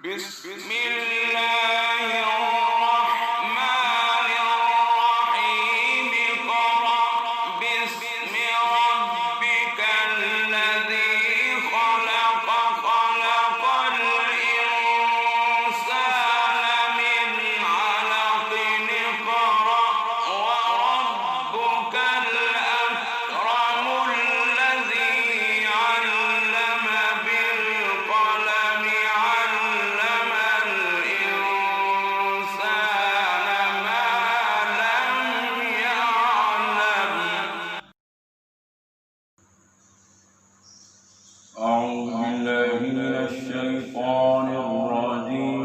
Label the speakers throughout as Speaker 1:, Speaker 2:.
Speaker 1: بسم الله الرحمن الرحيم اقرأ باسم ربك الذي خلق خلق الإنسان من علق اقرأ وربك الأكرم الذي علم بالقلم علم الإنسان ما لم يعلم. أعوذ بالله من الشيطان الرجيم.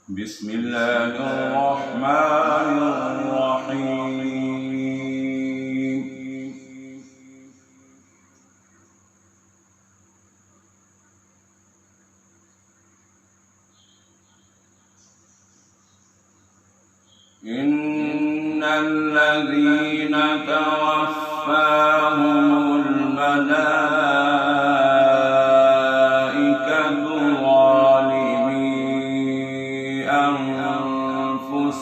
Speaker 1: بسم الله الرحمن الرحيم. إن الذين توفاهم الملائكة ظالمي أنفسهم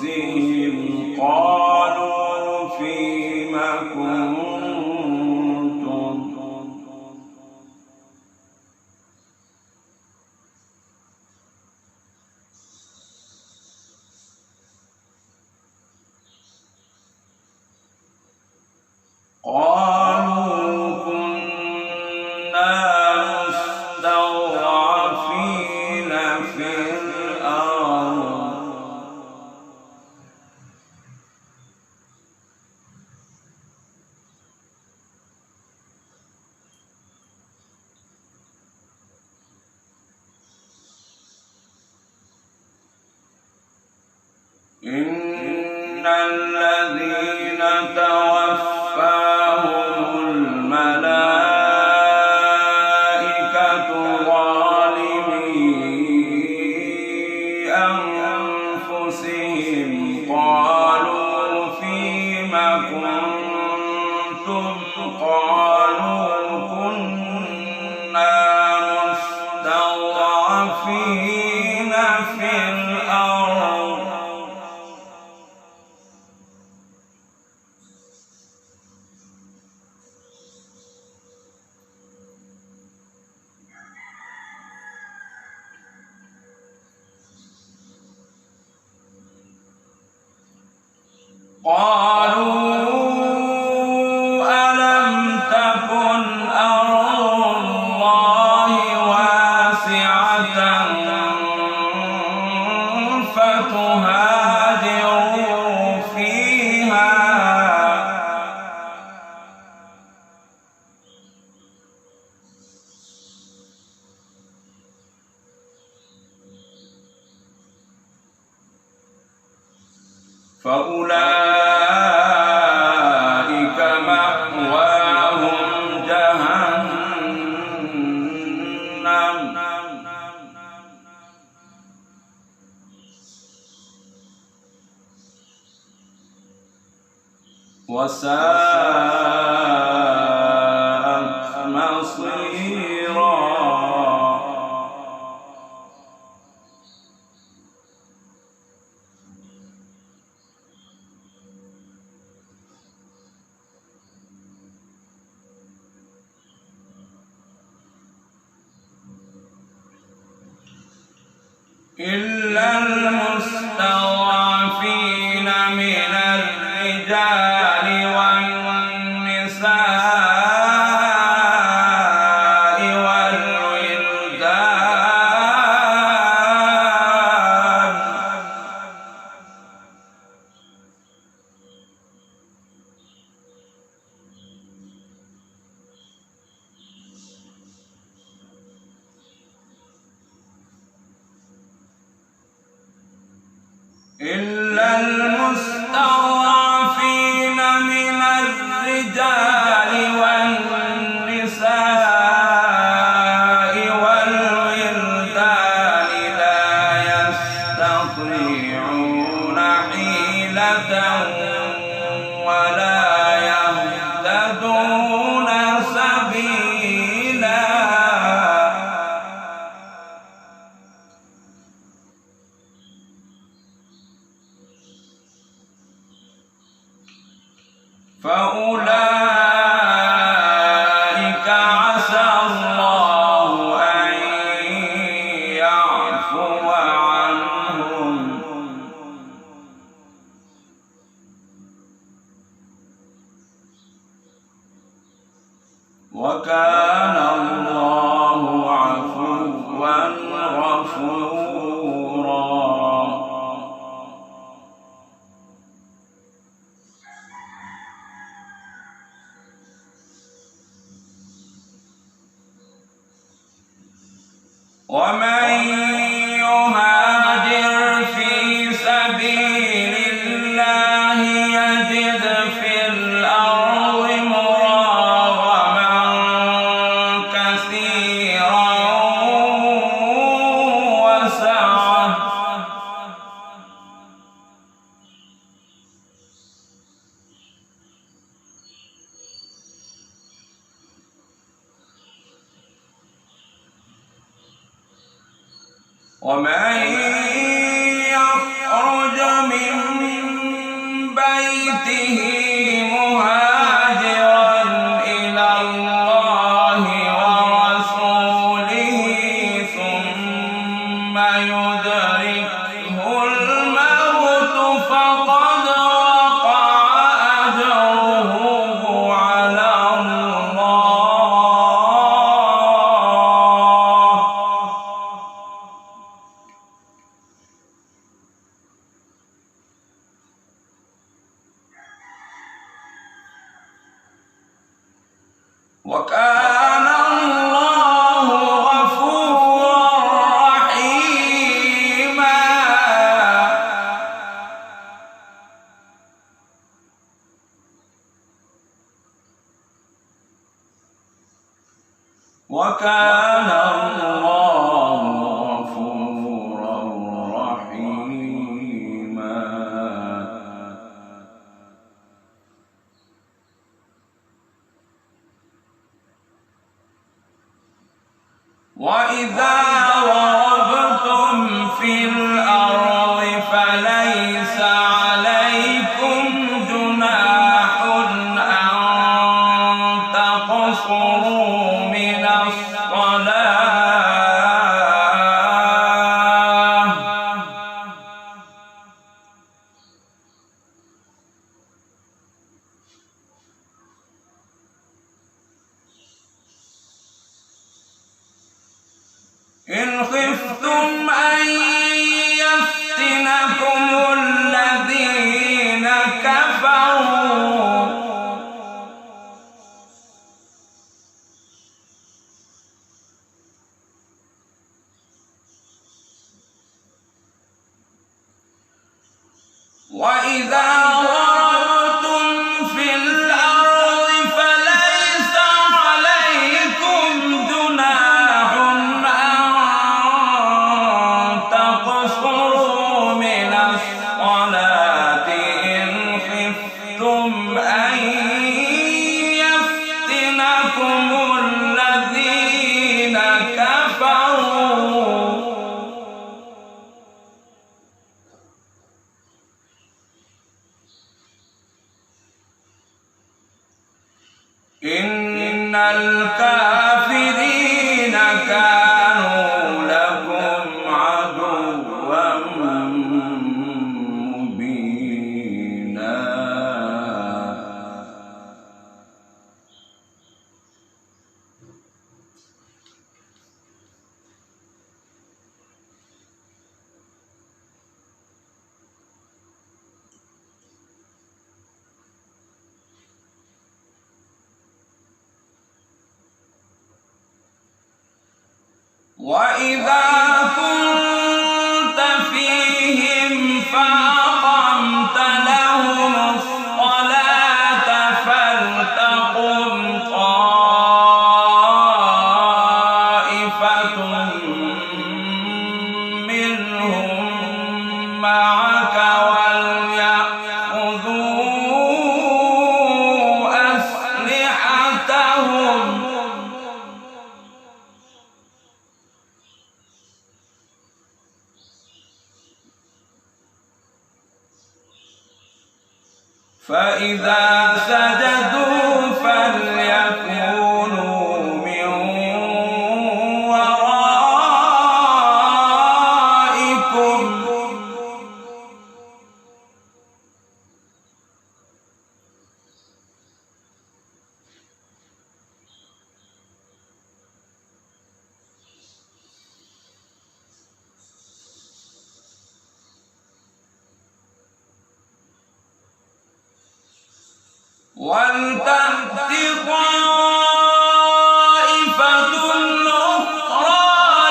Speaker 1: قالوا فيم كنتم قالوا كنا مستضعفين في الأرض إن الذين توفاهم الملائكة ظالمي أنفسهم قالوا فيم كنتم قالوا كنا مستضعفين في الأرض قالوا ألم تكن أرض الله واسعة فتهاجروا فيها فأولئك مأواهم جهنم وساءت مصيرا. إلا المستضعفين من الرجال والنساء والولدان إلا المستضعفين من الرجال والنساء والولدان لا يستطيعون حيلة ولا فأولئك عسى الله أن يعفو عنهم وكان الله عفوا غفورا. ومن يهاجر في سبيل الله يجد في الأرض مراغما كثيرا وسعة ومن يخرج من بيته مهاجرا إلى الله ورسوله ثم يدركه الموت فقد وقع أجره على الله. وكان الله غفورا رحيما. وكان الله غفورا رحيما. وإذا ضربتم في الأرض فليس عليكم جناح أن تقصروا من الصلاة إن خفتم أن يفتنكم الذين كفروا وإذا ضربتم في الأرض فليس عليكم جناح أن تقصروا من الصلاة إن خفتم أن يفتنكم الذين كفروا إن الكافرين كانوا لكم عدوا مبينا. وإذا كنت فيهم فأقمت لهم الصلاة فلتقم طائفة منهم معك وليأخذوا أسلحتهم فإذا سجدوا فليكونوا من ورائكم ولتأت طائفة أخرى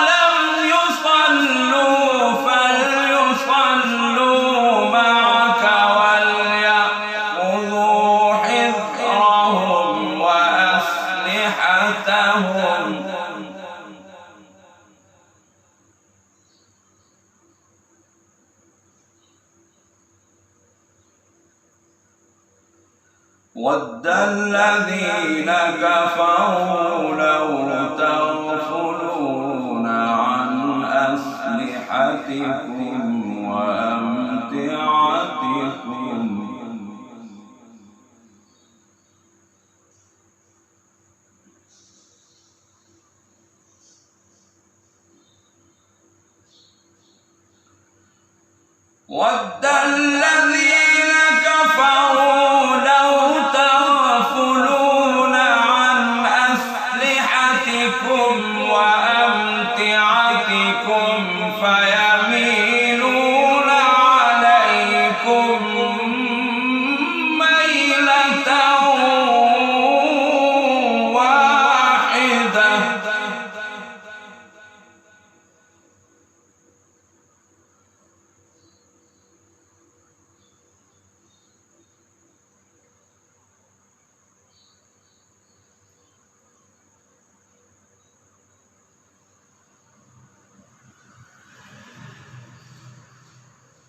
Speaker 1: لم يصلوا فليصلوا معك وليأخذوا حذرهم وأسلحتهم ود الذين كفروا لو تغفلون عن أسلحتكم وأمتعتكم ود الذين كفروا لو تغفلون عن أسلحتكم وأمتعتكم فيميلون عليكم ميلة واحدة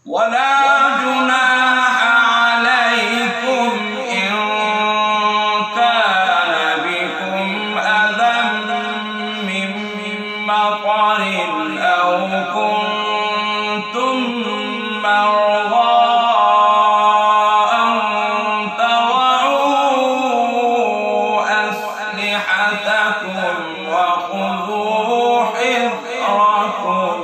Speaker 1: ولا جناح عليكم إن كان بكم أذى من مطر أو كنتم مرضى أن تضعوا أسلحتكم وخذوا حذركم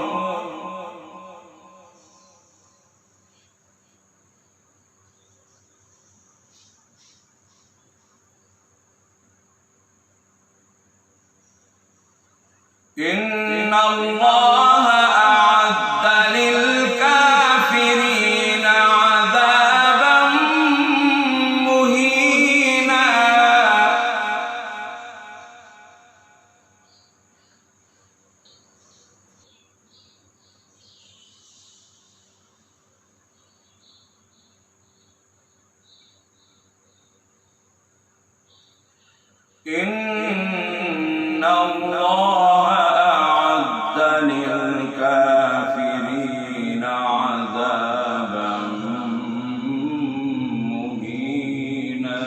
Speaker 1: إن الله أعد للكافرين عذابا مهينا إن الله أعد للكافرين عذابا مهينا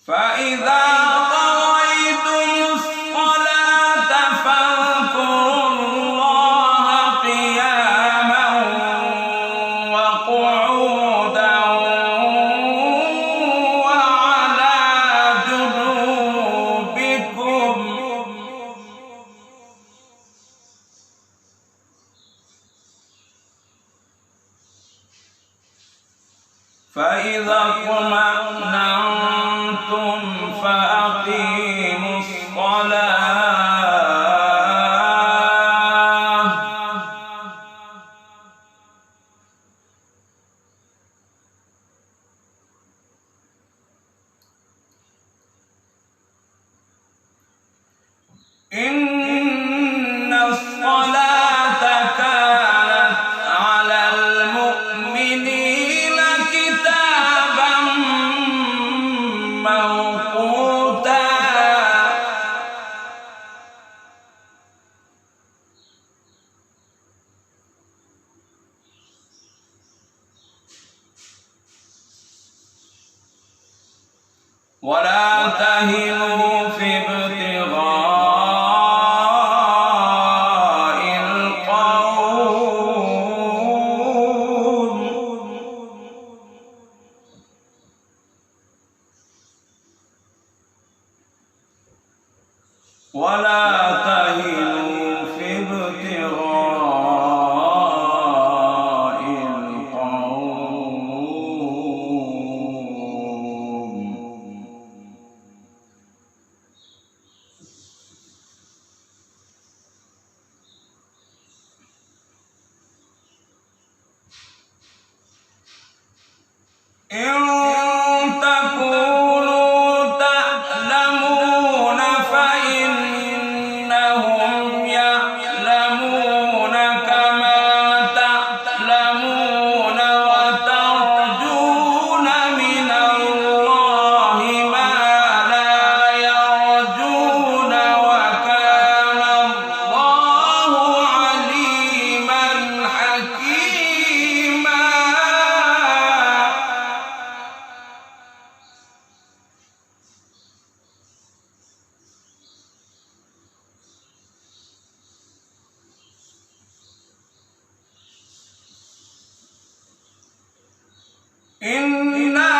Speaker 1: فإذا قضيتم الصلاة فاذكروا الله قياما وقعودا وعلى جنوبكم فإذا اطمأننتم فأقيموا الصلاة إن الصلاة كانت على المؤمنين كتابا موقوتا ولا تهنوا في ابتغاء القوم إن تكونوا تعلمون فإنهم يعلمون كما تعلمون وترجون من الله ما لا يرجون وكان الله عليما حكيما. إنا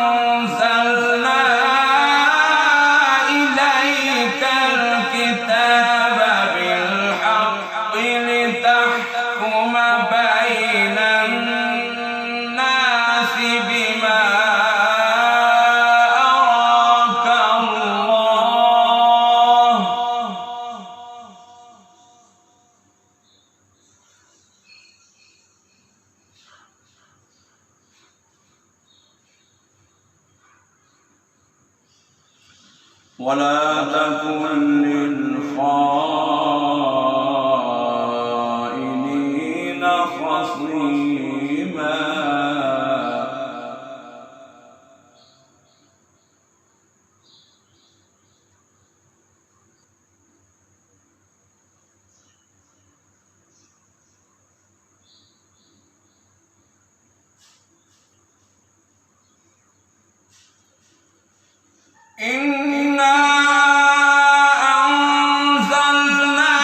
Speaker 1: أنزلنا إليك الكتاب بالحق لتحكم بين الناس بما أراك الله ولا تكن للخائنين خصيما. إنا أنزلنا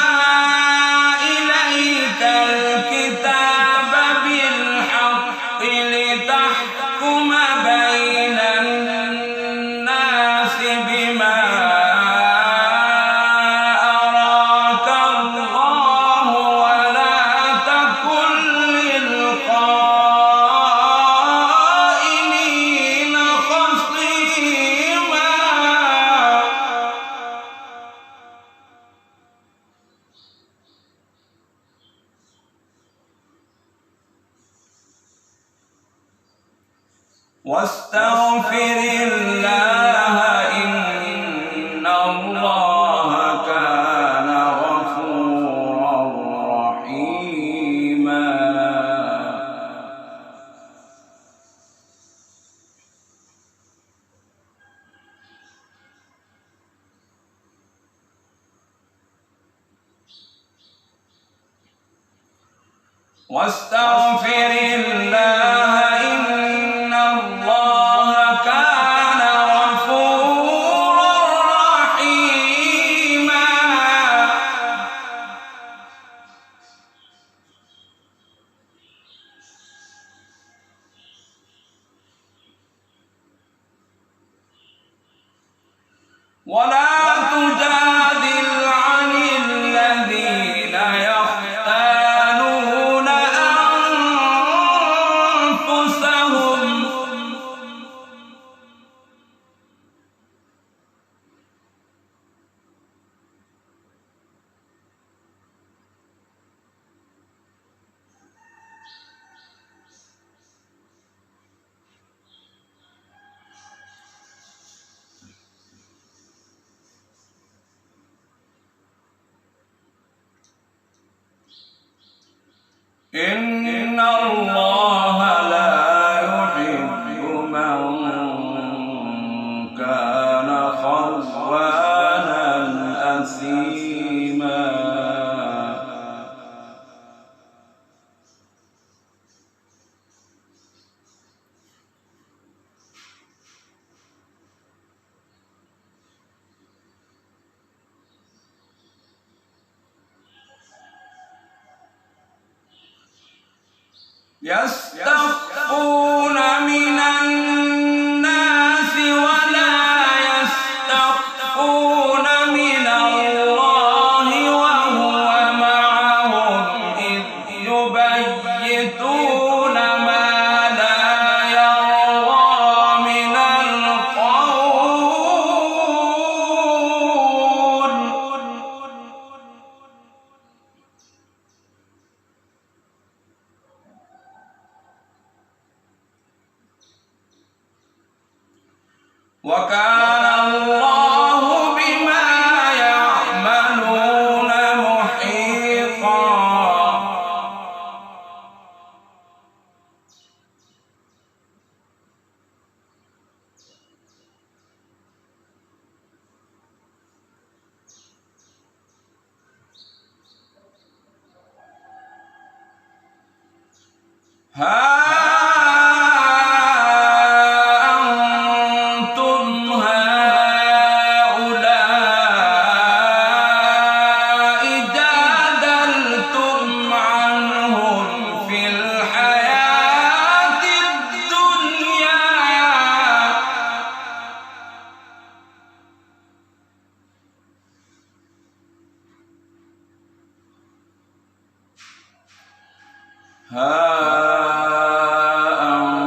Speaker 1: إليك الكتاب بالحق لتحكم بين الناس بما أراك الله ولا تكن للخائنين خصيما. واستغفر الله إن الله كان غفورا رحيما. واستغفر الله إن الله كان غفورا رحيما. ولا تجادل عن الذين يختانون أنفسهم إن الله لا يحب من كان خوانا أثيما. يستخفون من الناس ولا يستخفون من الله وهو معهم إذ يبيتون ما لا يرضى من القول وكان الله بما يعملون محيطا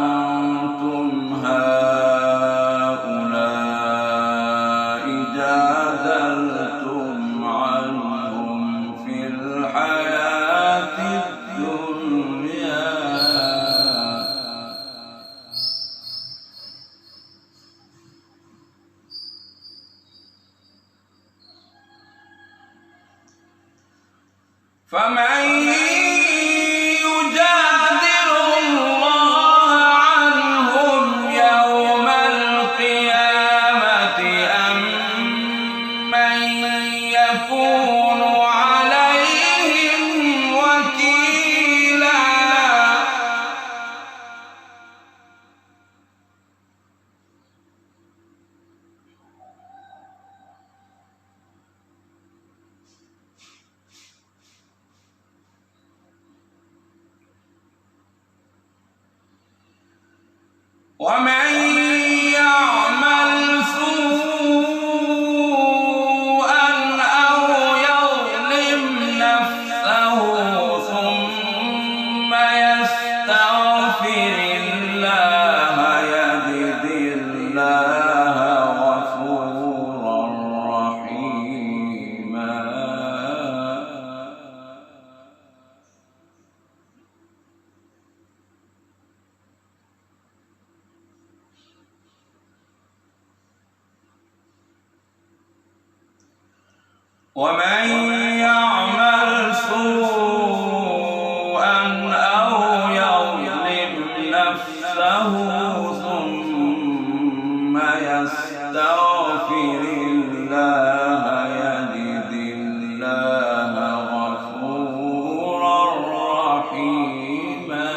Speaker 1: أنتم هؤلاء جادلتم عنهم في الحياة الدنيا فمن يكون عليهم وكيلا ومن يعمل سوءا أو يظلم نفسه ثم يستغفر الله يجد الله غفورا رحيما ومن يعمل سوءا أو يظلم نفسه ثم يستغفر الله يجد الله غفورا رحيما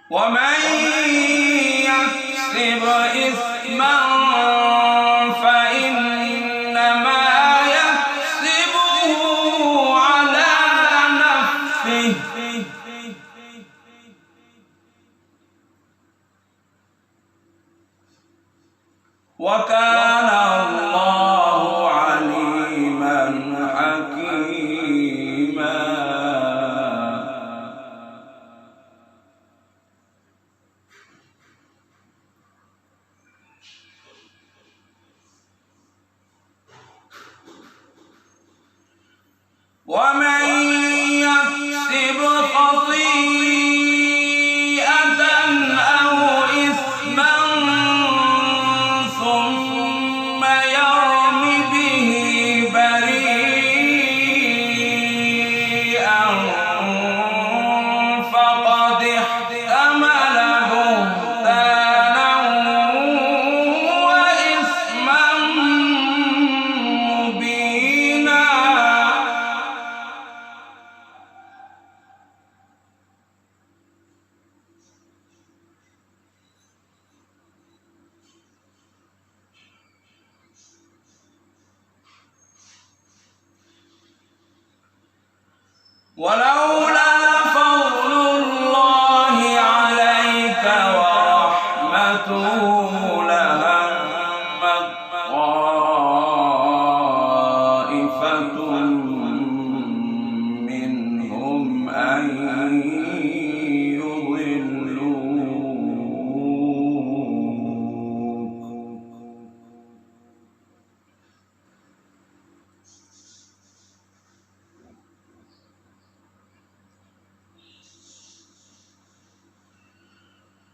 Speaker 1: ومن يكسب إثما فإنما يكسبه على نفسه وكان الله عليما حكيما ومن يكسب خطيئة أو إثما ثم يرم به بريئا فقد احتمل بهتانا وإثما مبينا ولولا فضل الله عليك ورحمته لهمت طائفة منهم أن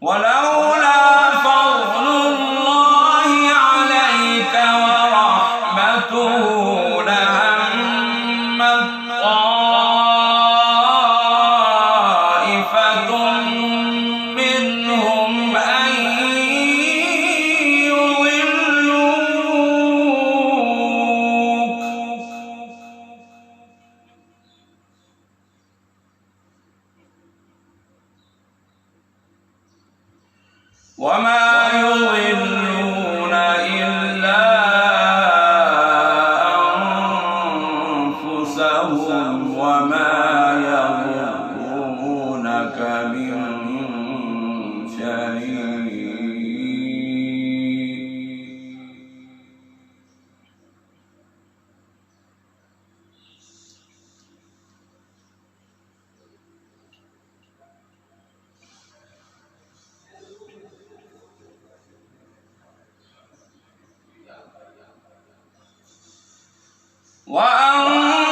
Speaker 1: ولولا فضل الله عليك ورحمته لهمت طائفة منهم أن يضلوك وما يضلون إلا أنفسهم وما يضرونك من شيء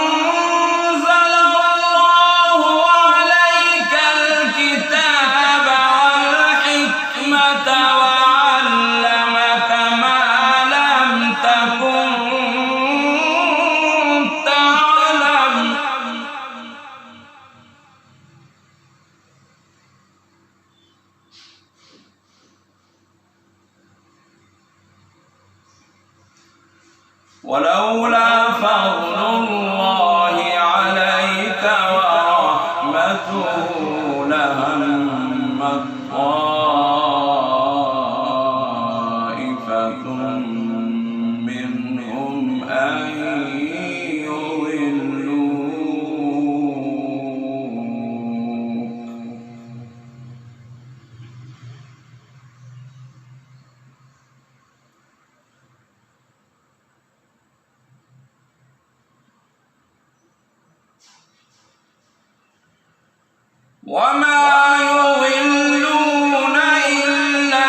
Speaker 1: وأنزل الله عليك الكتاب والحكمة وعلمك ما لم تكن تعلم ولولا فضل الله عليك ورحمته لهمت طائفة منهم أن يضلوك وما يضلون إلا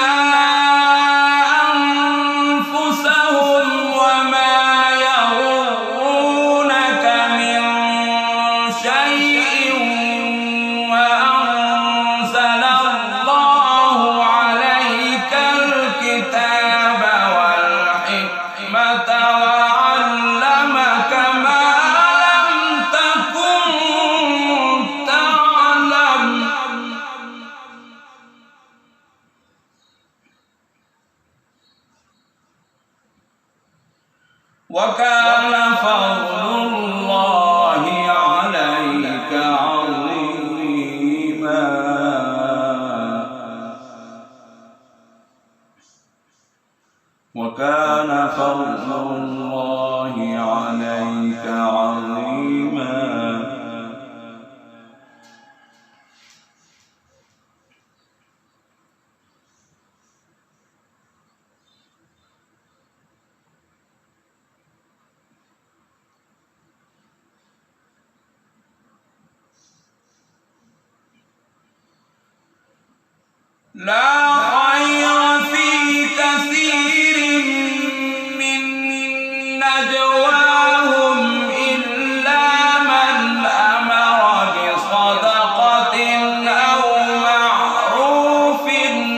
Speaker 1: أنفسهم وما يضرونك من شيء وأنزل الله عليك الكتاب والحكمة وعلمك ما لم تكن تعلم وكان فضل الله عليك عظيما وكان فضل الله عليك عظيما لا خير في كثير من نجواهم إلا من أمر بصدقة أو معروف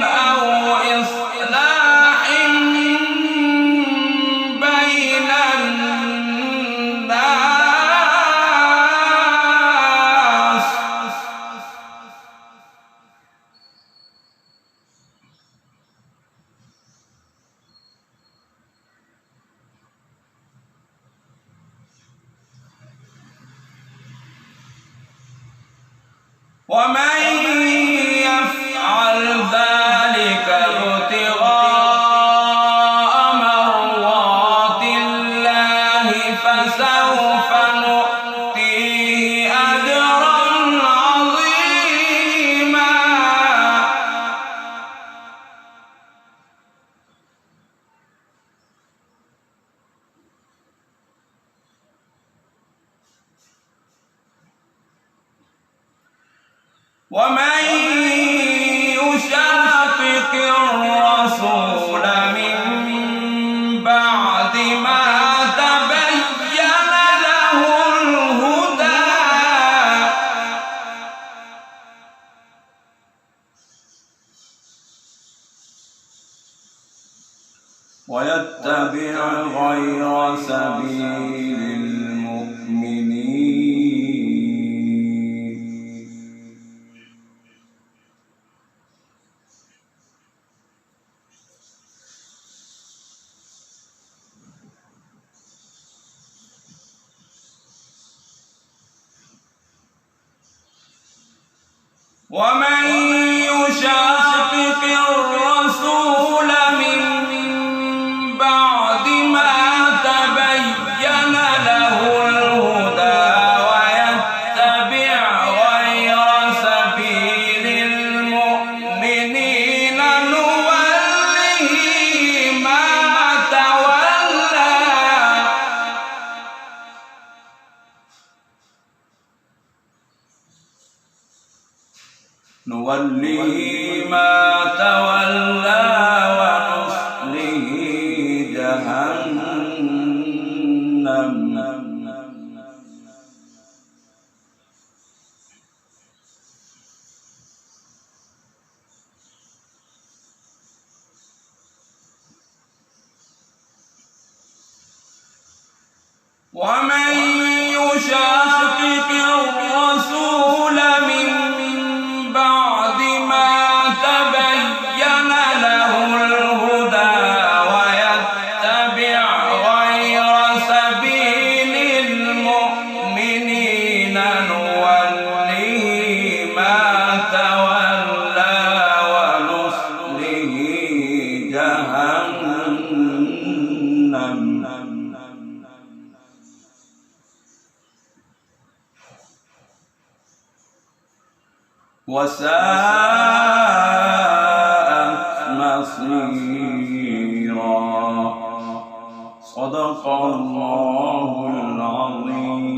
Speaker 1: أو إصلاح بين الناس ومن يفعل ذلك ابتغاء مرضات الله فسوف نؤتيه أجرا ومن يشاقق الرسول من بعد ما تبين له الهدى ويتبع غير سبيل ومن يشاقق الرسول من بعد ما تبين له الهدى ويتبع غير سبيل المؤمنين نوله ما تولى ونصله جهنم ومن يشاقق الرسول من بعد ما تبين له الهدى ويتبع غير سبيل المؤمنين نوله ما تولى ونصله جهنم وساءت مصيرا. صدق الله العظيم.